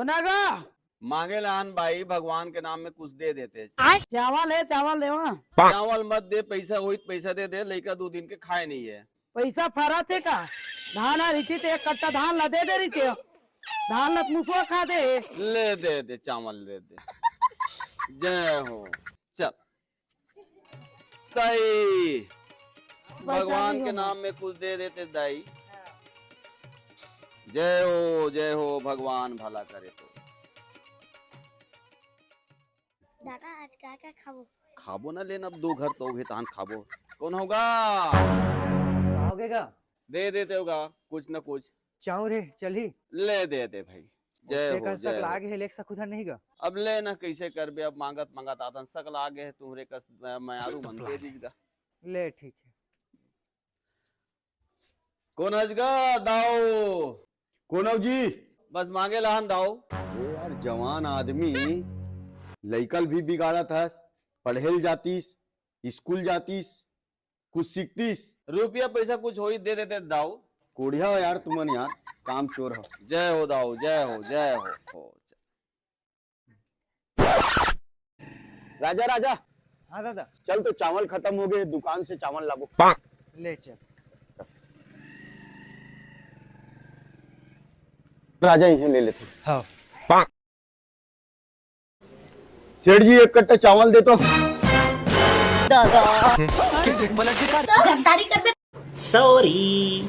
होना गा। मांगे लान भाई, भगवान के नाम में कुछ दे देते। चावल है, चावल दे वहाँ। चावल मत दे, पैसा हुई पैसा दे दे, लड़का 2 दिन के खाए नहीं है। पैसा फरा थे का? धान आ रही थी तो 1 कट्टा धान ला दे रही थी। धान लत मुसवा खा दे। ले दे चावल दे दे। जय हो। चल दाई, भगवान के नाम में कुछ दे देते दाई। जय हो भगवान भला करे। तो दादा आज क्या क्या खाबो? खाबो ना लेन, अब 2 घर तो उगे तान खाबो। कौन होगा? आओगे का? दे देते होगा कुछ न कुछ। चाऊ रे चली ले दे दे भाई। जय हो जय हो। लागे है लेक सकुधर नहीं गा। अब ले ना कैसे करबे, अब मांगत आतन सकल आगे है तुम्हारे कस मैं आरू मन दे दीजगा। ले ठीक है। कौन हजगा दाओ? कोनव जी? बस मांगे लहन दाओ। अरे यार जवान आदमी, लइकल भी बिगाड़त हस, पढ़ेल जातीस, स्कूल जातीस, कुछ सीखतीस। रुपया पैसा कुछ हो ही दे देते दाओ। कोढ़िया हो यार तुमन यार, काम चोर हो। जय हो दाओ, जय हो जय हो। राजा राजा, हाँ दादा। चल तो चावल खत्म हो गए, दुकान से चावल लाबो। ले चल। राजा यहीं ले लेते। हाँ। सेठ जी 1 कट्टा चावल दे तो। दादा। सॉरी।